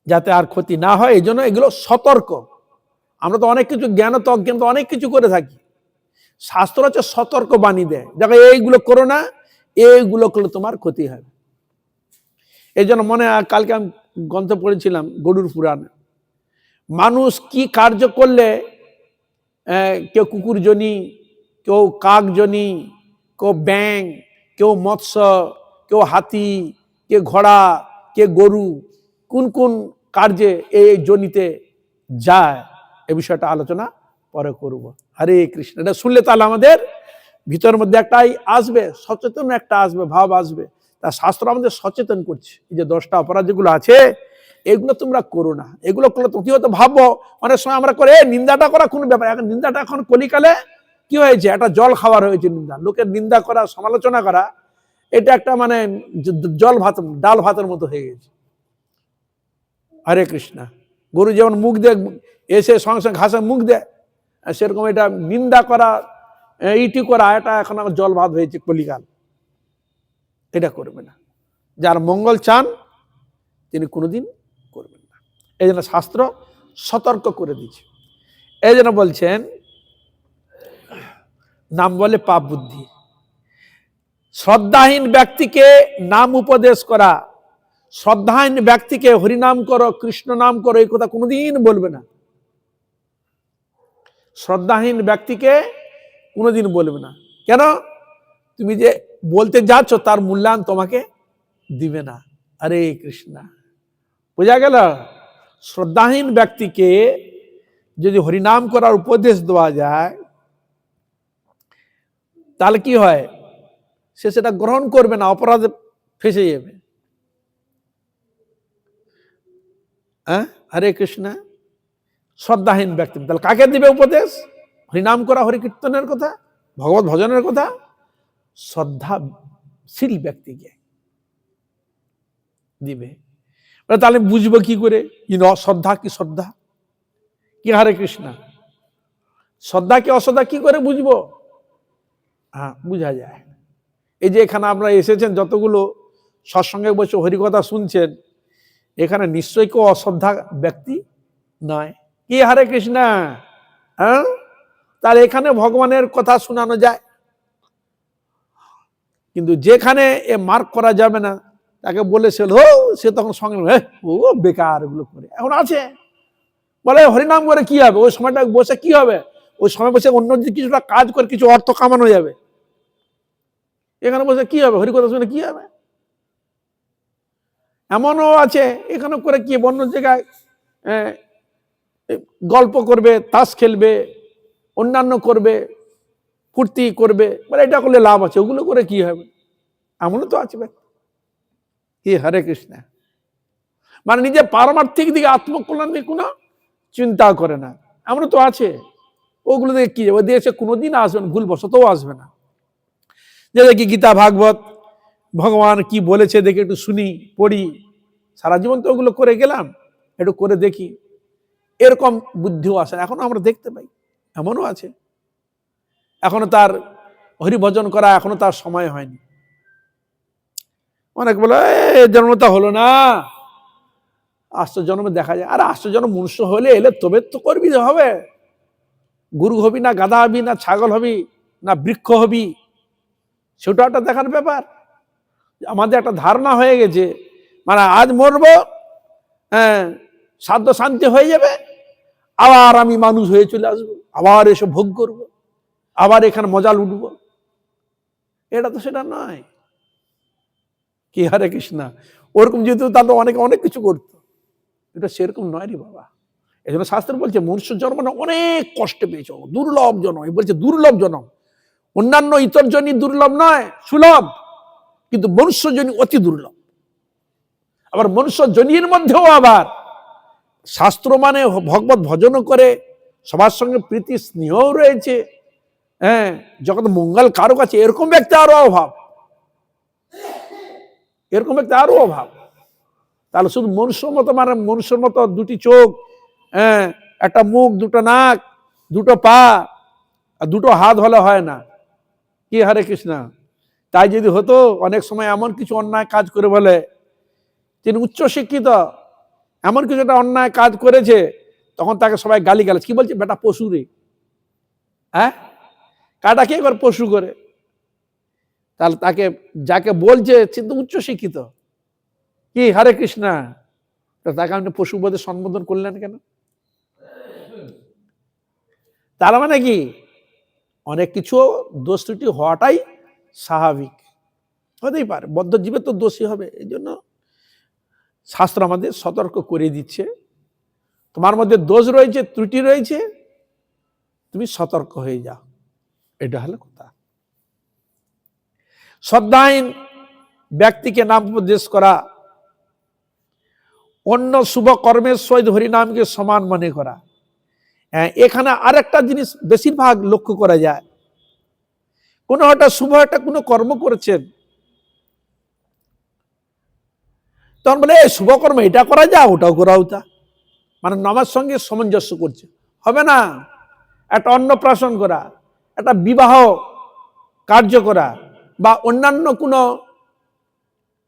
Speaker 1: যাতে আর ক্ষতি না হয় এই জন্য এগুলো সতর্ক। আমরা তো অনেক কিছু জ্ঞান তো অজ্ঞান তো অনেক কিছু করে থাকি, শাস্ত্র হচ্ছে সতর্ক বাণী দেয়, দেখো এইগুলো করো না, এইগুলো করলে তোমার ক্ষতি হয়। এই জন্য মনে হয় কালকে আমি গ্রন্থ পড়েছিলাম গরুর পুরাণে, মানুষ কি কার্য করলে কেউ কুকুর জনি, কেউ কাক জনি, কেউ ব্যাং, কেউ মৎস্য, কেউ হাতি, কে ঘোড়া, কে গরু, কোন কোন কার্যে এই জনিতে যায়, এ বিষয়টা আলোচনা পরে করব। হরে কৃষ্ণ। এটা শুনলে তাহলে আমাদের ভিতরের মধ্যে একটাই আসবে, সচেতন একটা আসবে, ভাব আসবে। তা শাস্ত্র আমাদের সচেতন করছে, এই যে 10টা অপরাধ যেগুলো আছে এগুলো তোমরা করো না। এগুলো করলে তো কি হতো ভাববো, অনেক সময় আমরা করে নিন্দাটা করা কোনো ব্যাপার। এখন নিন্দাটা এখন কলিকালে কি হয়েছে, একটা জল খাওয়ার হয়েছে নিন্দা। লোকের নিন্দা করা, সমালোচনা করা, এটা একটা মানে জল ভাত, ডাল ভাতের মতো হয়ে গেছে। হরে কৃষ্ণ। গরু যেমন মুখ দেয়, এসে সঙ্গে সঙ্গে ঘাসে মুখ দেয়, সেরকম এটা নিন্দা করা, ইটি করা, এটা এখন আমার জল ভাত হয়েছে কলিকাল। এটা করবে না। যার মঙ্গল চান তিনি কোনোদিন করবেন না। এই জন্য শাস্ত্র সতর্ক করে দিচ্ছে। এই জন্য বলছেন নাম বলে পাপ বুদ্ধি। শ্রদ্ধাহীন ব্যক্তিকে নাম উপদেশ করা, শ্রদ্ধাহীন ব্যক্তিকে হরিনাম করো, কৃষ্ণ নাম করো, এই কথা কোনোদিন বলবে না। শ্রদ্ধাহীন ব্যক্তিকে কোনোদিন বলবে না। কেন? তুমি যে বলতে যাচ্ছ তার মূল্যায়ন তোমাকে দিবে না। হরে কৃষ্ণ। বোঝা গেল? শ্রদ্ধাহীন ব্যক্তিকে যদি হরিনাম করার উপদেশ দেওয়া যায় তাহলে কি হয়, সে সেটা গ্রহণ করবে না, অপরাধে ফেসে যাবে। হ্যাঁ, হরে কৃষ্ণ। শ্রদ্ধাহীন ব্যক্তি তাহলে কাকে দিবে উপদেশ? হরিনাম করা, হরি কীর্তনের কথা, ভগবত ভজনের কথা শ্রদ্ধাশীল ব্যক্তিকে দিবে। তাহলে বুঝবো কি করে শ্রদ্ধা কি শ্রদ্ধা কি? হরে কৃষ্ণ। শ্রদ্ধা কি অশ্রদ্ধা কি করে বুঝবো? হ্যাঁ, বুঝা যায়। এই যে এখানে আপনারা এসেছেন, যতগুলো সৎসঙ্গে বসে হরিকথা শুনছেন, এখানে নিশ্চয়ই কেউ অশ্রদ্ধা ব্যক্তি নয়। কি? হরে কৃষ্ণ। হ্যাঁ, তাহলে এখানে ভগবানের কথা শোনানো যায়। কিন্তু যেখানে এ মার্ক করা যাবে না, তাকে বলে সে তখন সঙ্গে ও বেকার এগুলো করে। এখন আছে বলে হরিনাম করে কি হবে, ওই সময়টা বসে কি হবে, ওই সময় বসে অন্য যদি কিছুটা কাজ করে কিছু অর্থ কামানো যাবে, এখানে বসে কি হবে, হরিকথা শুনে কি হবে? এমনও আছে এখানে করে কি অন্য জায়গায় গল্প করবে, তাস খেলবে, অন্যান্য করবে, ফুর্তি করবে, বলে এটা করলে লাভ আছে, ওগুলো করে কি হবে? এমনও তো আছে। কি? হরে কৃষ্ণ। মানে নিজে পারমার্থিক দিকে, আত্মকল্যাণ দিকে কোনো চিন্তা করে না, এমনও তো আছে। ওগুলো দিকে কি, ওই দেশে কোনোদিন আসবে না, ভুলবশতও আসবে না। যে দেখি গীতা ভাগবত ভগবান কি বলেছে দেখি একটু শুনি পড়ি, সারা জীবন তো ওগুলো করে গেলাম, একটু করে দেখি, এরকম বুদ্ধিও আসে এখনো আমরা দেখতে পাই, এমনও আছে এখনো তার হরিভজন করা এখনো তার সময় হয়নি। অনেক বলে জন্মটা হলো না, আসছে জন্মে দেখা যায়। আর আসছে জন্ম মনুষ্য হলে এলে তবে তো করবি হবে, গুরু হবি না গাধা হবি না ছাগল হবি না বৃক্ষ হবি, সেটা একটা দেখার ব্যাপার। আমাদের একটা ধারণা হয়ে গেছে, মানে আজ মরবো, হ্যাঁ সাধ্য শান্তি হয়ে যাবে, আবার আমি মানুষ হয়ে চলে আসবো, আবার এসে ভোগ করব, আবার এখানে মজা লুটবো। এটা তো সেটা নয়। কি হরে কৃষ্ণ, ওরকম যেহেতু তা তো অনেকে অনেক কিছু করতো, এটা সেরকম নয় রে বাবা। এই জন্য শাস্ত্র বলছে মনুষ্য জন্ম না অনেক কষ্টে পেয়েছ, দুর্লভ জন্ম, বলছে দুর্লভ জন্ম। অন্যান্য ইতর জনই দুর্লভ নয়, সুলভ, কিন্তু মনুষ্য জনি অতি দুর্লভ। আবার মনুষ্য জনির মধ্যেও আবার শাস্ত্র মানে ভগবত ভজন করে, সবার সঙ্গে প্রীতি স্নেহ রয়েছে, হ্যাঁ জগৎ মঙ্গল কারো কাছে, এরকম ব্যক্তি আরো অভাব, এরকম ব্যক্তি আরো অভাব। তাহলে শুধু মনুষ্যর মতো, মানে মনুষ্যের মতো দুটি চোখ, হ্যাঁ একটা মুখ, দুটো নাক, দুটো পা আর দুটো হাত হলে হয় না। কি হরে কৃষ্ণ, তাই যদি হতো, অনেক সময় এমন কিছু অন্যায় কাজ করে বলে, তিনি উচ্চ শিক্ষিত, এমন কিছু একটা অন্যায় কাজ করেছে, তখন তাকে সবাই গালি গালাজ, কি বলছে বেটা পশু রে, হ্যাঁ কাটা কে করে পশু করে। তাহলে তাকে যাকে বলছে কিন্তু উচ্চ শিক্ষিত, কি হরে কৃষ্ণ, তাকে আপনি পশু বলে সম্বোধন করলেন কেন? তার মানে কি অনেক কিছু দোষ ত্রুটি হওয়াটাই স্বাভাবিক, হতেই পারে, বদ্ধ জীবের তো দোষী হবে। এই জন্য শাস্ত্র আমাদের সতর্ক করে দিচ্ছে, তোমার মধ্যে দোষ রয়েছে, ত্রুটি রয়েছে, তুমি সতর্ক হয়ে যাও, এটা হলো কথা। শ্রদ্ধাহীন ব্যক্তিকে নাম উপদেশ করা, অন্য শুভ কর্মের সহিত হরিনামকে সমান মনে করা। এখানে আরেকটা জিনিস বেশিরভাগ লক্ষ্য করা যায়, কোনো একটা শুভ একটা কোনো কর্ম করেছেন, তখন বলে শুভ কর্ম এটা করা যায়, ওটাও করা ওটা, মানে নামের সঙ্গে সামঞ্জস্য করছে। হবে না, একটা অন্নপ্রাশন করা, একটা বিবাহ কার্য করা, বা অন্যান্য কোনো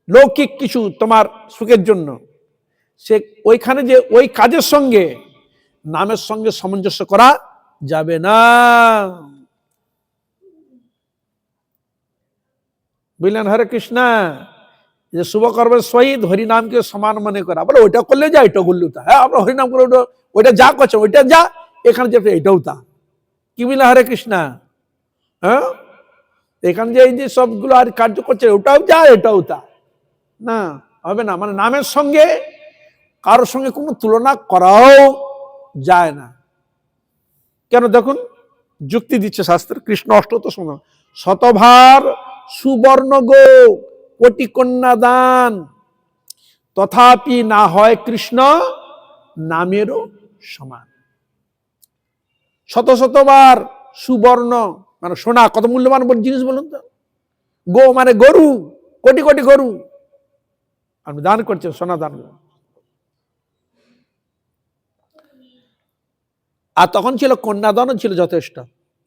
Speaker 1: লৌকিক কিছু তোমার সুখের জন্য, সে ওইখানে যে ওই কাজের সঙ্গে নামের সঙ্গে সামঞ্জস্য করা যাবে না, বুঝলেন হরে কৃষ্ণ। যে শুভ কর্মের সহিত হরিনামকে সমান মনে করা, বলে ওইটা করলে যা, এটা করলেও তা, হ্যাঁ আমরা হরিনাম করে ওইটা যা করছে ওইটা যা, এখানে যে এটাও তা, কি বুঝলে হরে কৃষ্ণ। হ্যাঁ এখানে যে এই যে সবগুলো আর কার্য করছে ওটাও যা এটাও তা, না হবে না। মানে নামের সঙ্গে কারোর সঙ্গে কোনো তুলনা করাও যায় না। কেন দেখুন, যুক্তি দিচ্ছে শাস্ত্র, কৃষ্ণ অষ্টত শোনো, শতভার সুবর্ণ গো কোটি কন্যা দান, তথাপি না হয় কৃষ্ণ নামেরও সমান। শত শতবার সুবর্ণ মানে সোনা, কত মূল্যবান জিনিস বলুন তো, গো মানে গরু, কোটি কোটি গরু আপনি দান করছেন, সোনা দান। আর তখন ছিল কন্যাদানও ছিল যথেষ্ট,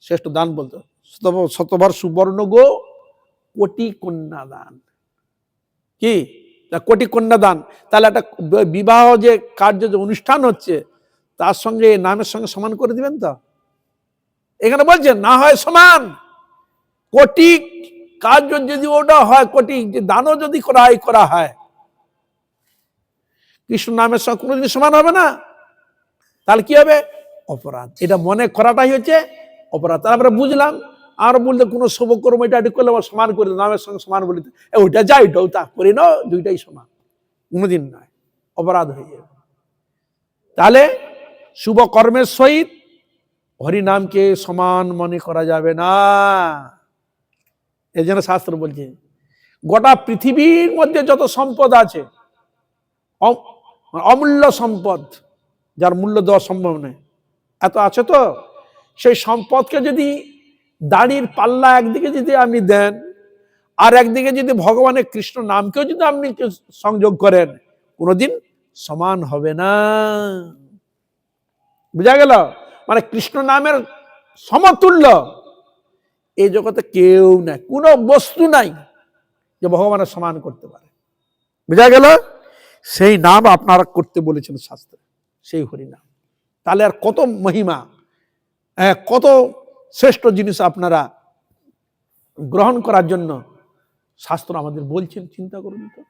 Speaker 1: শ্রেষ্ঠ দান বলতো, শতবার সুবর্ণ গো কোটি কন্যাদান। কি কোটি কন্যাদান, তাহলে একটা বিবাহ যে কার্য যে অনুষ্ঠান হচ্ছে তার সঙ্গে নামের সঙ্গে সমান করে দিবেন তো? এখানে বলছেন না হয় সমান, কোটি কার্য যদি ওটা হয়, কোটি দানও যদি করা হয়, কৃষ্ণ নামের সঙ্গে কোনোদিন সমান হবে না। তাহলে কি হবে? অপরাধ। এটা মনে করাটাই হচ্ছে অপরাধ। তারপরে বুঝলাম, আর বলতে কোনো শুভ কর্ম এটা করলে সমান করে নামের সঙ্গে সমান বলে, ওইটা যা এটাও তা করি না, দুইটাই সমান, কোনোদিন নয়, অপরাধ হয়ে যাবে। তাহলে শুভ কর্মের সহিত হরিনামকে সমান মনে করা যাবে না। এই জন্য শাস্ত্র বলছে গোটা পৃথিবীর মধ্যে যত সম্পদ আছে, অমূল্য সম্পদ, যার মূল্য দেওয়া সম্ভব নয়, এত আছে তো, সেই সম্পদকে যদি দাড়ির পাল্লা একদিকে যদি আপনি দেন, আর একদিকে যদি ভগবানের কৃষ্ণ নামকেও যদি আপনি সংযোগ করেন, কোনোদিন সমান হবে না। বুঝা গেল? মানে কৃষ্ণ নামের সমতুল্য এই জগতে কেউ নাই, কোনো বস্তু নাই যে ভগবানের সমান করতে পারে। বুঝা গেল? সেই নাম আপনারা করতে বলেছেন শাস্ত্রে, সেই হরিনাম। তাহলে আর কত মহিমা, কত শ্রেষ্ঠ জিনিস আপনারা গ্রহণ করার জন্য শাস্ত্র আমাদের বলছেন, চিন্তা করুন তো।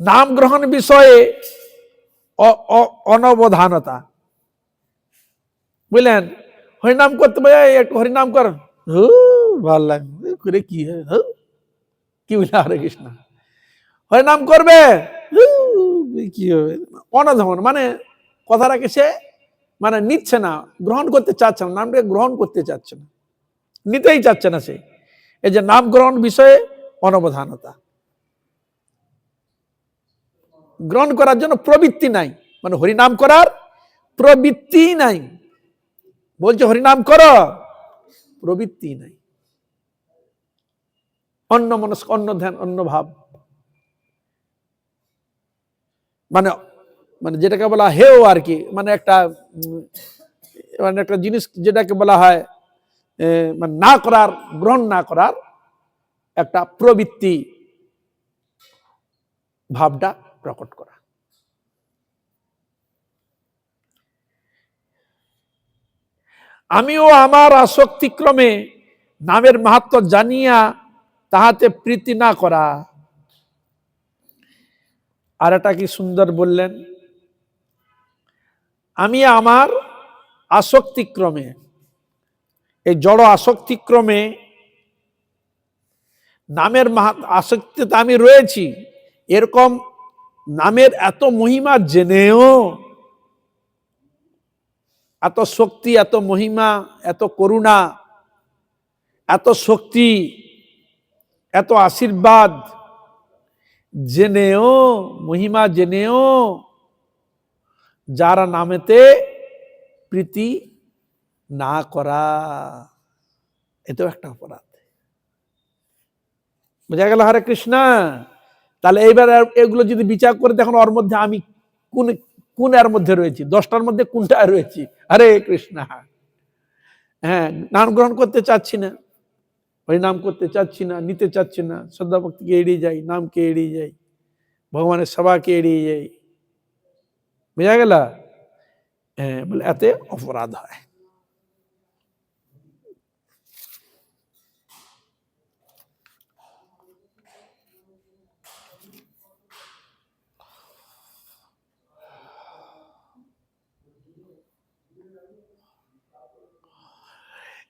Speaker 1: নাম গ্রহণ বিষয়ে অনবধানতা, বুঝলেন? হরিনাম করতে পারে, একটু হরিনাম কর, ভাল লাগে কি কি বলে, হরে কৃষ্ণ হরিনাম করবে কি হবে, অনধাবন, মানে কথাটাকে সে মানে নিচ্ছে না, গ্রহণ করতে চাচ্ছে না, নামটাকে গ্রহণ করতে চাচ্ছে না, নিতেই চাচ্ছে না সে। এই যে নাম গ্রহণ বিষয়ে অনবধানতা, গ্রহণ করার জন্য প্রবৃত্তি নাই, মানে হরিনাম করার প্রবৃত্তি নাই। বলছে হরিনাম করো, প্রবৃত্তি নাই, অন্য মনস্ক, অন্য ধ্যান, অন্য ভাব, মানে মানে যেটাকে বলা হেও আর কি, মানে একটা জিনিস যেটাকে বলা হয় মানে না করার, গ্রহণ না করার একটা প্রবৃত্তি ভাবটা প্রকট করা। আমিও আমার আসক্তিক্রমে নামের মাহাত্ম্য জানিয়া তাহাতে প্রীতি না করা। আর এটা কি সুন্দর বললেন, আমি আমার আসক্তিক্রমে, এই জড় আসক্তিক্রমে নামের আসক্তিতে আমি রয়েছি, এরকম নামের এত মহিমা জেনেও, এত শক্তি, এত মহিমা, এত করুণা, এত শক্তি, এত আশীর্বাদ জেনেও, মহিমা জেনেও যারা নামেতে প্রীতি না করা, এটাও একটা অপরাধ। বোঝা গেল? হরে কৃষ্ণ। তাহলে এইবার এগুলো যদি বিচার করে দেখুন, ওর মধ্যে আমি কোন কোন এর মধ্যে রয়েছি, 10টার মধ্যে কোনটা রয়েছি? হরে কৃষ্ণ। হ্যাঁ, নাম গ্রহণ করতে চাচ্ছি না, ওই নাম করতে চাচ্ছি না, নিতে চাচ্ছি না, শ্রদ্ধা ভক্তিকে এড়িয়ে যাই, নামকে এড়িয়ে যাই, ভগবানের সেবাকে এড়িয়ে যাই। বোঝা গেল? হ্যাঁ, বলে এতে অপরাধ হয়।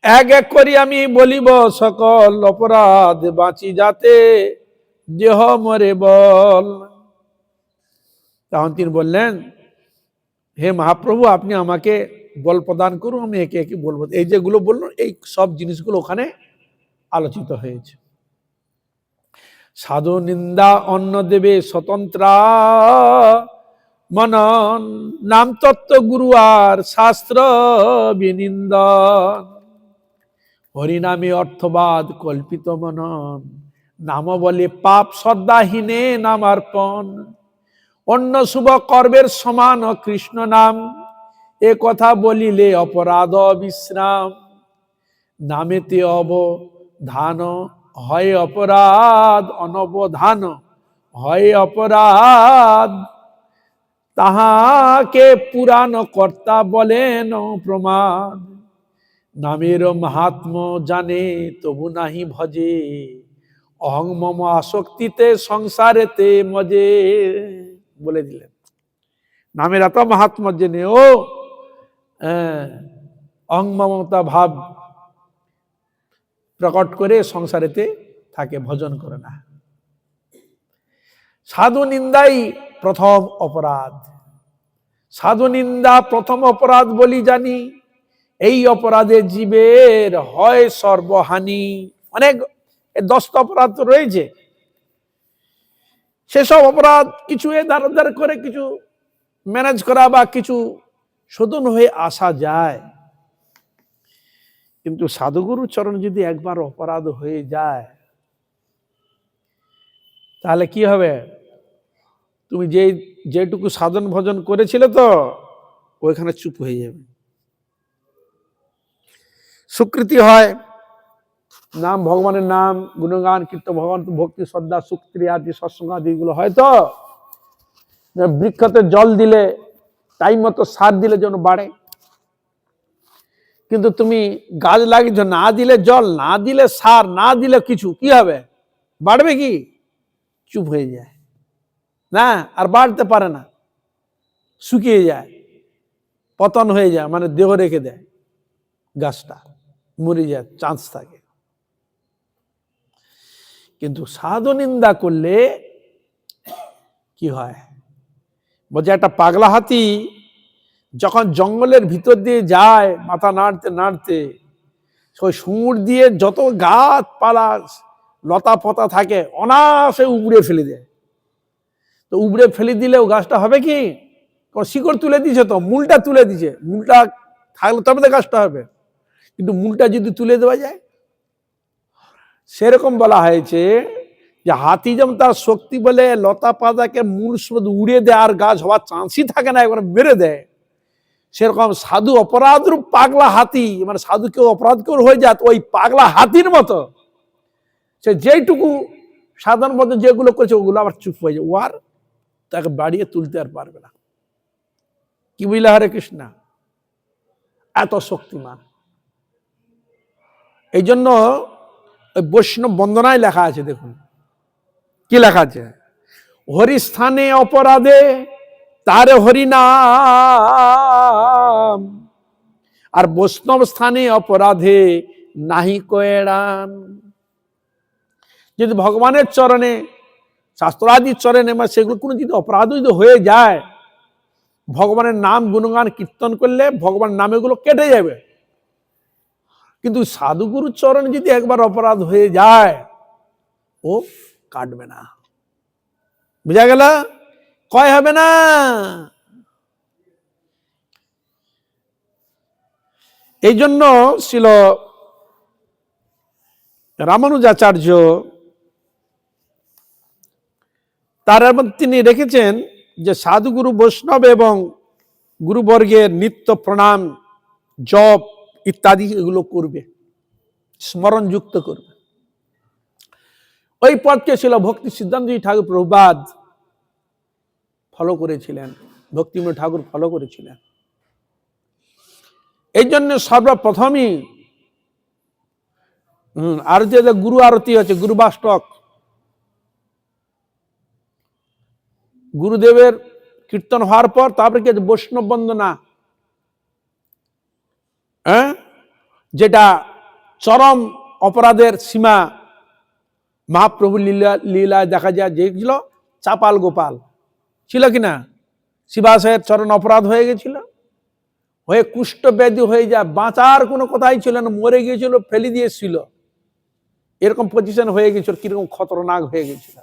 Speaker 1: এক এক করি আমি বলিব সকল অপরাধ, বাঁচি যাতে দেহ মরে বল। তখন তিনি বললেন, হে মহাপ্রভু, আপনি আমাকে বল প্রদান করুন, আমি একে একে বলবো। এই যেগুলো বললো, এই সব জিনিসগুলো ওখানে আলোচিত হয়েছে। সাধু নিন্দা অন্ন দেবে স্বতন্ত্রা, মনন নাম তত্ত্ব গুরু আর শাস্ত্র বিনিন্দন। হরিনামে অর্থবাদ কল্পিত মনন, নাম বলে পাপ শ্রদ্ধাহীনে নামার্পণ। অন্য শুভ কর্মের সমান কৃষ্ণ নাম, এ কথা বলিলে অপরাধ বিশ্রাম। নামেতে অবধান হয় অপরাধ, অনবধান হয় অপরাধ। তাহাকে পুরাণ কর্তা বলেন প্রমাদ। নামের মাহাত্ম্য জানে তবু নাহি ভজে, অহং মম আসক্তিতে সংসারেতে মজে। বলে দিলেন, নামের এত মাহাত্ম্য জেনেও অহং মমতা ভাব প্রকট করে সংসারেতে থাকে, ভজন করে না। সাধু নিন্দাই প্রথম অপরাধ। সাধু নিন্দা প্রথম অপরাধ বলি জানি, এই অপরাধে জীবের হয় সর্বহানি। অনেক 10টা অপরাধ রয়েছে, সেসব অপরাধ কিছু ধার ধার করে কিছু ম্যানেজ করা বা কিছু শোধন হয়ে আসা যায়, কিন্তু সাধুগুরুর চরণ যদি একবার অপরাধ হয়ে যায় তাহলে কি হবে? তুমি যেটুকু সাধন ভজন করেছিলে তো ওইখানে চুপ হয়ে যাবে। স্বীকৃতি হয় নাম, ভগবানের নাম, গুণগান, কীর্তন, ভগবান ভক্তি, শ্রদ্ধা, সুক্রিয়া আদি, সৎসঙ্গ আদি এগুলো হয়তো বৃক্ষতে জল দিলে, টাইম মতো সার দিলে যেন বাড়ে। কিন্তু তুমি গাছ লাগিয়েছ, না দিলে জল, না দিলে সার, না দিলে কিছু, কি হবে? বাড়বে কি? চুপ হয়ে যায় না, আর বাড়তে পারে না, শুকিয়ে যায়, পতন হয়ে যায়, মানে দেহ রেখে দেয়, গাছটা মরে যায়, চান্স থাকে। কিন্তু সাধু নিন্দা করলে কি হয়? বলছে একটা পাগলা হাতি যখন জঙ্গলের ভিতর দিয়ে যায় মাথা নাড়তে নাড়তে, ওই সুঁড় দিয়ে যত গাছ পালা লতা পতা থাকে অনায়াসে উবড়ে ফেলে দেয়। তো উবড়ে ফেলে দিলেও গাছটা হবে কি? শিকড় তুলে দিয়েছে, তো মূলটা তুলে দিয়েছে, মূলটা থাকলে তবে তো গাছটা হবে। কিন্তু মূলটা যদি তুলে দেওয়া যায়, সেরকম বলা হয়েছে যে হাতি যেমন তার শক্তি বলে লতা পাতাকে মূল উড়িয়ে দেয় আর গাছ হওয়ার চান্সই থাকে না, একবার মেরে দেয়, সেরকম সাধু অপরাধ রূপ পাগলা হাতি, মানে সাধু কেউ অপরাধ কেউ হয়ে যায় ওই পাগলা হাতির মতো, সে যেইটুকু সাধারণ মতো যেগুলো করেছে ওগুলো আবার চুপ হয়ে যায়, ও আর তাকে বাড়িয়ে তুলতে আর পারবে না। কি বুঝলে হরে কৃষ্ণ? এত শক্তিমান। এই জন্য ওই বৈষ্ণব বন্দনায় লেখা আছে, দেখুন কি লেখা আছে, হরিস্থানে অপরাধে তার হরিনাম, আর বৈষ্ণব স্থানে অপরাধে নাহি কয়েরাম। যদি ভগবানের চরণে, শাস্ত্রাদির চরণে, সেগুলো কোনো যদি অপরাধ যদি হয়ে যায়, ভগবানের নাম গুণগান কীর্তন করলে ভগবানের নামে গুলো কেটে যাবে। কিন্তু সাধুগুরুর চরণে যদি একবার অপরাধ হয়ে যায় ও কাটবে না। বুঝা গেল? কয় হবে না। এই জন্য ছিল রামানুজাচার্য তার মধ্যে তিনি রেখেছেন যে সাধুগুরু বৈষ্ণব এবং গুরুবর্গের নিত্য প্রণাম, জপ ইত্যাদি এগুলো করবে, স্মরণ যুক্ত করবে। ওই পথকে ছিল ভক্তি সিদ্ধান্তজি ঠাকুর প্রভুপাদ ফলো করেছিলেন, ভক্তিময় ঠাকুর ফলো করেছিলেন। এই জন্য সর্বপ্রথমই আরতি, গুরু আরতি হচ্ছে, গুরুবাষ্টক, গুরুদেবের কীর্তন হওয়ার পর তারপরে কি বৈষ্ণব বন্দনা, যেটা চরম অপরাধের সীমা মহাপ্রভু লীলায় দেখা যায়, যেগুল চাপাল গোপাল ছিল কিনা, শিবাশয়ের চরণ অপরাধ হয়ে গেছিল, হয়ে কুষ্ঠ ব্যাধি হয়ে যায়, বাঁচার কোনো কথাই ছিল না, মরে গিয়েছিল, ফেলে দিয়েছিল, এরকম পজিশন হয়ে গেছিল, কিরকম খতরনাক হয়ে গেছিল।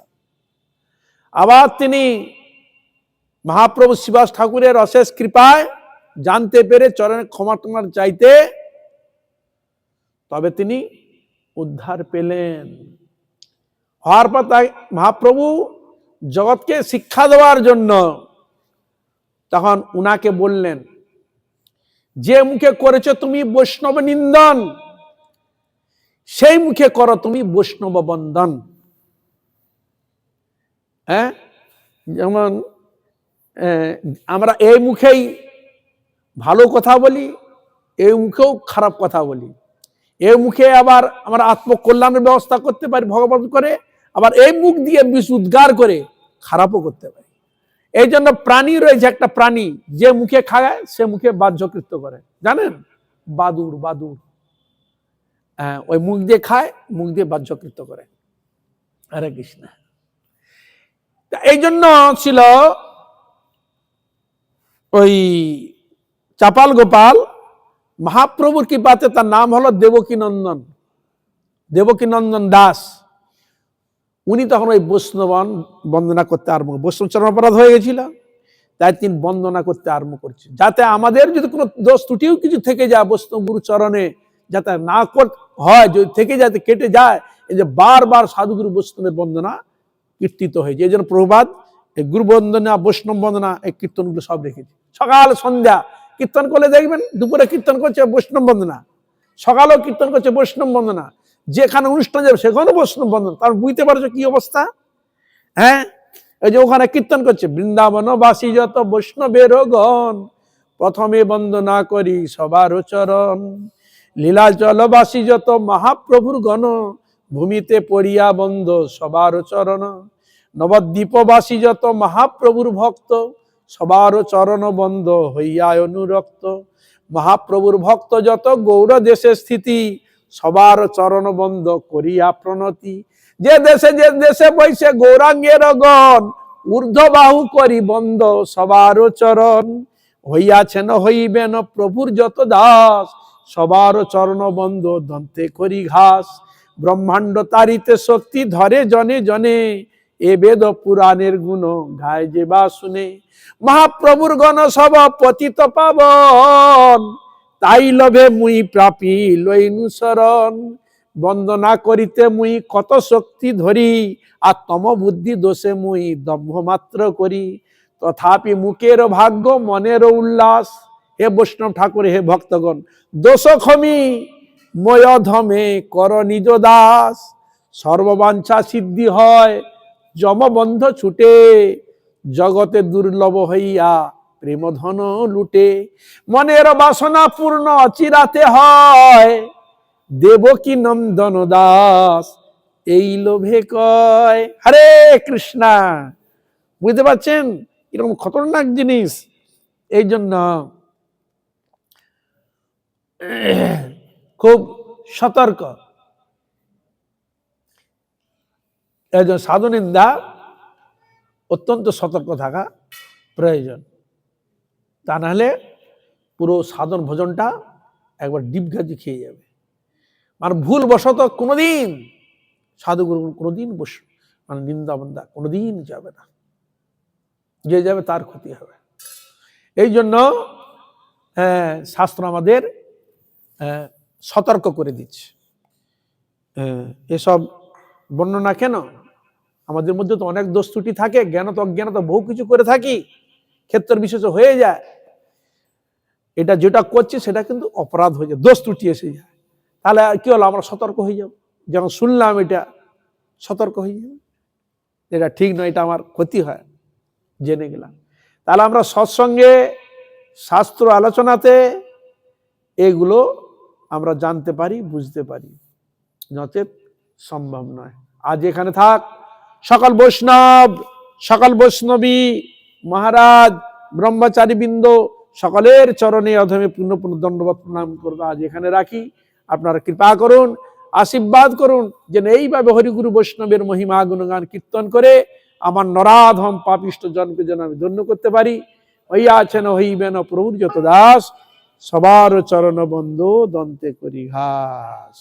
Speaker 1: আবার তিনি মহাপ্রভু শিবাস ঠাকুরের অশেষ কৃপায় জানতে পেরে চরণে ক্ষমা টমার চাইতে তবে তিনি উদ্ধার পেলেন। হওয়ার পর তাই মহাপ্রভু জগৎকে শিক্ষা দেওয়ার জন্য তখন উনাকে বললেন, যে মুখে করেছ তুমি বৈষ্ণব নিন্দন, সেই মুখে করো তুমি বৈষ্ণব বন্দন। যেমন আমরা এই মুখেই ভালো কথা বলি, এই মুখেও খারাপ কথা বলি, এই মুখে আবার আমরা আত্মকল্যাণের ব্যবস্থা করতে পারি ভগবান করে, আবার এই মুখ দিয়ে বিষ উদ্গার করে খারাপও করতে পারি। এই জন্য প্রাণী রয়েছে, একটা প্রাণী যে মুখে খায় সে মুখে বাহ্যকৃত্য করে, জানেন? বাদুড়, বাদুড়, ওই মুখ দিয়ে খায়, মুখ দিয়ে বাহ্যকৃত্য করে। হরে কৃষ্ণ। এই জন্য ছিল ওই চাপাল গোপাল মহাপ্রভুর কৃপাতে তার নাম হলো দেবকীনন্দন, দেবকীনন্দন দাস। উনি তখন ওই বৈষ্ণব বন্দনা করতে আরম্ভ, বৈষ্ণব চরণ অপরাধ হয়ে গেছিল, তাই তিনি বন্দনা করতে আরম্ভ করছে, যাতে আমাদের যদি কোনো দোষ ত্রুটিও কিছু থেকে যায় বৈষ্ণব গুরু চরণে, যাতে না হয়, যদি থেকে যাতে কেটে যায়, এই যে বারবার সাধুগুরু বৈষ্ণবের বন্দনা কীর্তিত হয়েছে। এই জন্য প্রভুপাদ এই গুরু বন্দনা, বৈষ্ণব বন্দনা, এই কীর্তনগুলো সব রেখেছে। সকাল সন্ধ্যা কীর্তন করলে দেখবেন, দুপুরে কীর্তন করছে বৈষ্ণব বন্দনা, সকালেও কীর্তন করছে বৈষ্ণব বন্দনা, যেখানে অনুষ্ঠান যাবে সেখানেও বৈষ্ণব বন্দনা। তার বুঝতে পারছো কি অবস্থা? হ্যাঁ, এই যে ওখানে কীর্তন করছে, বৃন্দাবনবাসী যত বৈষ্ণবের গণ, প্রথমে বন্দনা করি সবার চরণ। লীলাচলবাসী যত মহাপ্রভুর গণ, ভূমিতে পড়িয়া বন্দ সবার চরণ। নবদ্বীপবাসী যত মহাপ্রভুর ভক্ত, সবার চরণ বন্দ হইয়া অনুরক্ত। মহাপ্রভুর ভক্ত যত গৌর দেশে স্থিতি, সবার চরণ বন্দ করিয়া প্রণতি। যে দেশে বৈশে গৌরাঙ্গের গণ, ঊর্ধ্ববাহু করি বন্দ সবার চরণ। হইয়াছেন হইবেন প্রভুর যত দাস, সবার চরণ বন্দ দন্তে করি ঘাস। ব্রহ্মাণ্ড তারিতে শক্তি ধরে জনে জনে, এ বেদ পুরাণের গুণ গায় যে বা শুনে। মহাপ্রভুর গণ সব পতিত পাবন, তাই লভে মুই প্রাপী লইনু শরণ। বন্দনা করিতে মুই কত শক্তি ধরি, আর তম বুদ্ধি দোষে মুই দম্ভ মাত্র করি। তথাপি মুখের ভাগ্য মনের উল্লাস, হে বৈষ্ণব ঠাকুর, হে ভক্তগণ, দোষ ক্ষমি ময় ধমে কর নিজ দাস। সর্ববাঞ্ছা সিদ্ধি হয় যমবন্ধ ছুটে, জগতে দুর্লভ হইয়া প্রেম ধন লুটে। মনের বাসনা পূর্ণ অচিরাতে হয়, দেবকী নন্দন দাস এই লোভে কয়। হরে কৃষ্ণা। বুঝতে পারছেন এরকম খতরনাক জিনিস? এই জন্য খুব সতর্ক। এই জন্য সাধুনিন্দা অত্যন্ত সতর্ক থাকা প্রয়োজন। তা নাহলে পুরো সাধন ভোজনটা একবার ডিপঘাজি খেয়ে যাবে। মানে ভুল বশত কোনোদিন সাধুগুরু কোনোদিন মানে নিন্দা বন্দা কোনোদিন যাবে না, যে যাবে তার ক্ষতি হবে। এই জন্য শাস্ত্র আমাদের সতর্ক করে দিচ্ছে। এসব বর্ণনা কেন? আমাদের মধ্যে তো অনেক দোষ ত্রুটি থাকে, জ্ঞানত অজ্ঞানত বহু কিছু করে থাকি, ক্ষেত্র বিশেষ হয়ে যায়। এটা যেটা করছি সেটা কিন্তু অপরাধ হয়ে যায়, দোষ ত্রুটি এসে যায়। তাহলে কি হলো? আমরা সতর্ক হয়ে যাব। যখন শুনলাম এটা সতর্ক হয়ে যাব, এটা ঠিক নয়, এটা আমার ক্ষতি হয়, জেনে গেলাম। তাহলে আমরা সৎসঙ্গে শাস্ত্র আলোচনাতে এগুলো আমরা জানতে পারি, বুঝতে পারি, নচেত সম্ভব নয়। আজ এখানে থাক। সকল বৈষ্ণব, সকল বৈষ্ণবী মহারাজ, ব্রহ্মচারী বৃন্দ সকলের চরণে অধমে পূর্ণ পূর্ণ দণ্ডবত প্রণাম করবো। আজ এখানে রাখি। আপনারা কৃপা করুন, আশীর্বাদ করুন, যেন এইভাবে হরিগুরু বৈষ্ণবের মহিমা গুণগান কীর্তন করে আমার নরাধম পাপিষ্ট জনকে যেন আমি ধন্য করতে পারি। হইয়াছেন হইবেন প্রভুর যত দাস, সবার চরণ বন্ধ দন্তে করি ঘাস।